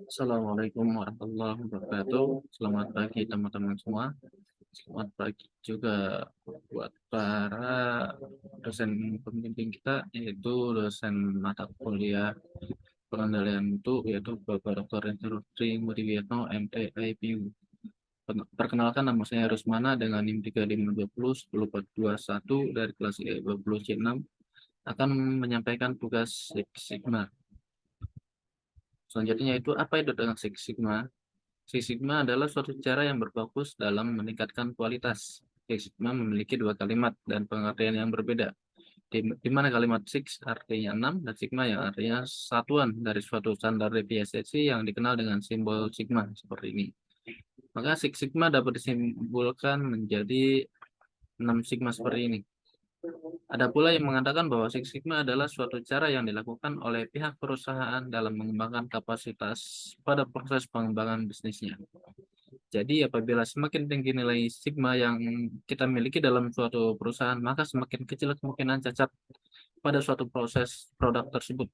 Assalamualaikum warahmatullahi wabarakatuh. Selamat pagi teman-teman semua. Selamat pagi juga buat para dosen pembimbing kita, yaitu dosen mata kuliah pengendalian mutu, yaitu Bapak Dr. Tri Mudiwiyatno, MT IPU. Perkenalkan, nama saya Rusmana dengan NIM 3520 10421 dari kelas E20C6 akan menyampaikan tugas Six Sigma. Selanjutnya itu apa itu dengan Six Sigma? Six Sigma adalah suatu cara yang berfokus dalam meningkatkan kualitas. Six Sigma memiliki dua kalimat dan pengertian yang berbeda. Di mana kalimat Six artinya 6 dan Sigma yang artinya satuan dari suatu standar deviasi yang dikenal dengan simbol Sigma seperti ini. Maka Six Sigma dapat disimbolkan menjadi 6 Sigma seperti ini. Ada pula yang mengatakan bahwa Six Sigma adalah suatu cara yang dilakukan oleh pihak perusahaan dalam mengembangkan kapasitas pada proses pengembangan bisnisnya. Jadi apabila semakin tinggi nilai sigma yang kita miliki dalam suatu perusahaan, maka semakin kecil kemungkinan cacat pada suatu proses produk tersebut.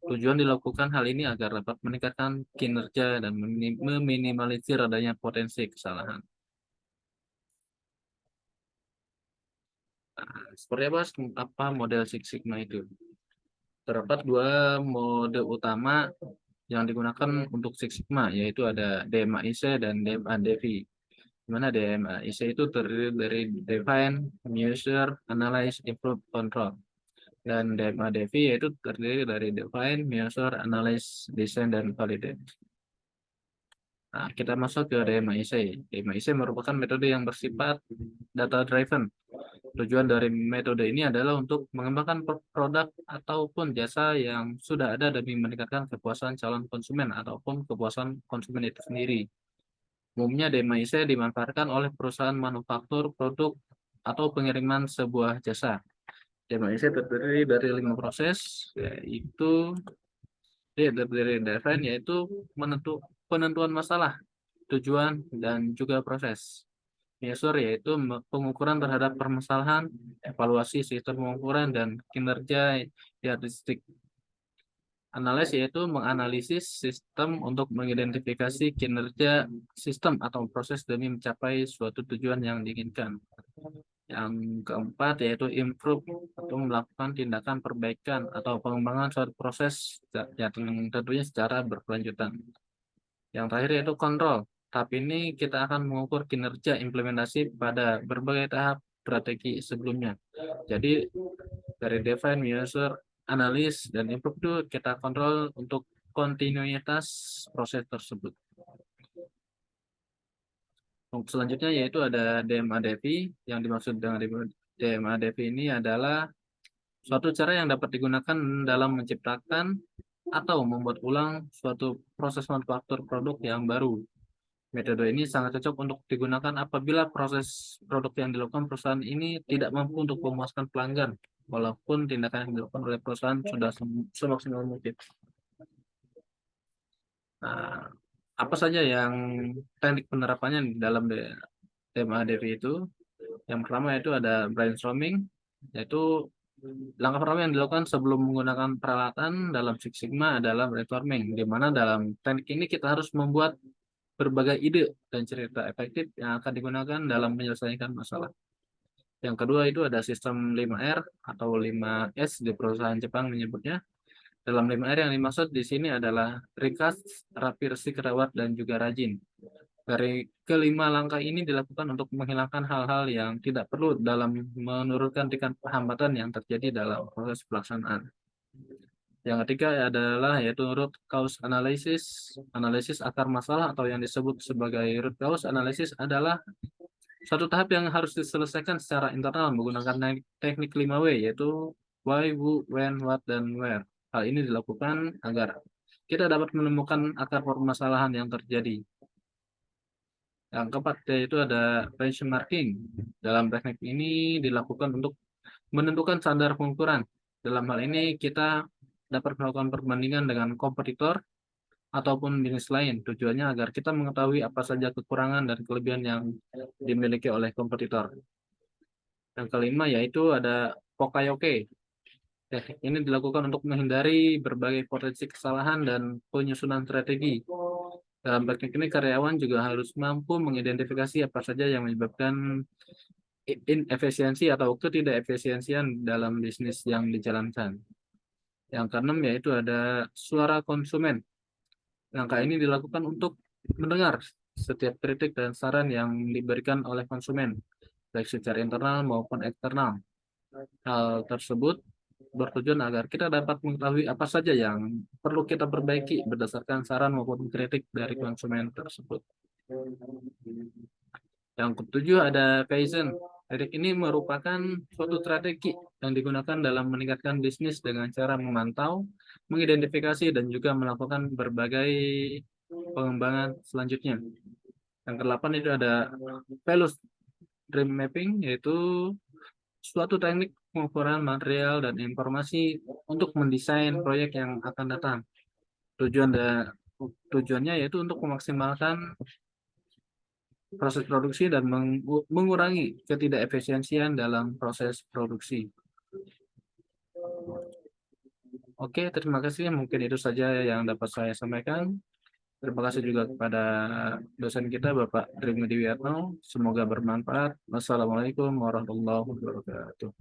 Tujuan dilakukan hal ini agar dapat meningkatkan kinerja dan meminimalisir adanya potensi kesalahan. Nah, seperti apa model Six Sigma itu? Terdapat dua mode utama yang digunakan untuk Six Sigma, yaitu ada DMA-IC dan DMA-DEVI. Di mana DMA-IC itu terdiri dari Define, Measure, Analyze, Improve, Control. Dan DMA-DEVI yaitu terdiri dari Define, Measure, Analyze, Design, dan Validate. Nah, kita masuk ke DMA-IC. DMA-IC merupakan metode yang bersifat data-driven. Tujuan dari metode ini adalah untuk mengembangkan produk ataupun jasa yang sudah ada demi meningkatkan kepuasan calon konsumen ataupun kepuasan konsumen itu sendiri. Umumnya DMIC dimanfaatkan oleh perusahaan manufaktur produk atau pengiriman sebuah jasa. DMIC terdiri dari 5 proses, yaitu dari define, yaitu penentuan masalah, tujuan, dan juga proses. Measure yaitu pengukuran terhadap permasalahan, evaluasi sistem pengukuran, dan kinerja diagnostik. Analis yaitu menganalisis sistem untuk mengidentifikasi kinerja sistem atau proses demi mencapai suatu tujuan yang diinginkan. Yang keempat yaitu improve atau melakukan tindakan perbaikan atau pengembangan suatu proses yang tentunya secara berkelanjutan. Yang terakhir yaitu control. Tahap ini kita akan mengukur kinerja implementasi pada berbagai tahap strategi sebelumnya. Jadi dari define, measure, analis, dan improve itu kita kontrol untuk kontinuitas proses tersebut. Selanjutnya yaitu ada DMA-DEVI. Yang dimaksud dengan DMA-DEVI ini adalah suatu cara yang dapat digunakan dalam menciptakan atau membuat ulang suatu proses manufaktur produk yang baru. Metode ini sangat cocok untuk digunakan apabila proses produk yang dilakukan perusahaan ini tidak mampu untuk memuaskan pelanggan, walaupun tindakan yang dilakukan oleh perusahaan sudah semaksimal mungkin. Nah, apa saja yang teknik penerapannya di dalam DMA-DEVI itu? Yang pertama itu ada brainstorming, yaitu langkah pertama yang dilakukan sebelum menggunakan peralatan dalam Six Sigma adalah brainstorming, di mana dalam teknik ini kita harus membuat berbagai ide dan cerita efektif yang akan digunakan dalam menyelesaikan masalah. Yang kedua itu ada sistem 5R atau 5S di perusahaan Jepang menyebutnya. Dalam 5R yang dimaksud di sini adalah ringkas, rapi, resik, rawat, dan juga rajin. Dari kelima langkah ini dilakukan untuk menghilangkan hal-hal yang tidak perlu dalam menurunkan tingkat hambatan yang terjadi dalam proses pelaksanaan. Yang ketiga adalah yaitu root cause analysis. Analisis akar masalah atau yang disebut sebagai root cause analysis adalah suatu tahap yang harus diselesaikan secara internal menggunakan teknik 5W, yaitu why, who, when, what, dan where. Hal ini dilakukan agar kita dapat menemukan akar permasalahan yang terjadi. Yang keempat yaitu ada benchmarking. Dalam teknik ini dilakukan untuk menentukan standar pengukuran. Dalam hal ini kita dapat melakukan perbandingan dengan kompetitor ataupun bisnis lain. Tujuannya agar kita mengetahui apa saja kekurangan dan kelebihan yang dimiliki oleh kompetitor. Yang kelima yaitu ada Pokayoke. Teknik ini dilakukan untuk menghindari berbagai potensi kesalahan dan penyusunan strategi. Dalam teknik ini, karyawan juga harus mampu mengidentifikasi apa saja yang menyebabkan inefisiensi atau ketidakefisiensian dalam bisnis yang dijalankan. Yang keenam yaitu ada suara konsumen. Langkah ini dilakukan untuk mendengar setiap kritik dan saran yang diberikan oleh konsumen, baik secara internal maupun eksternal. Hal tersebut bertujuan agar kita dapat mengetahui apa saja yang perlu kita perbaiki berdasarkan saran maupun kritik dari konsumen tersebut. Yang ketujuh ada Kaizen. Teknik ini merupakan suatu strategi yang digunakan dalam meningkatkan bisnis dengan cara memantau, mengidentifikasi, dan juga melakukan berbagai pengembangan selanjutnya. Yang kedelapan itu ada Value Stream Mapping, yaitu suatu teknik pengukuran material dan informasi untuk mendesain proyek yang akan datang. Tujuannya yaitu untuk memaksimalkan proses produksi dan mengurangi ketidakefisiensian dalam proses produksi. Oke, terima kasih. Mungkin itu saja yang dapat saya sampaikan. Terima kasih juga kepada dosen kita, Bapak Trimidiwiatno. Semoga bermanfaat. Wassalamualaikum warahmatullahi wabarakatuh.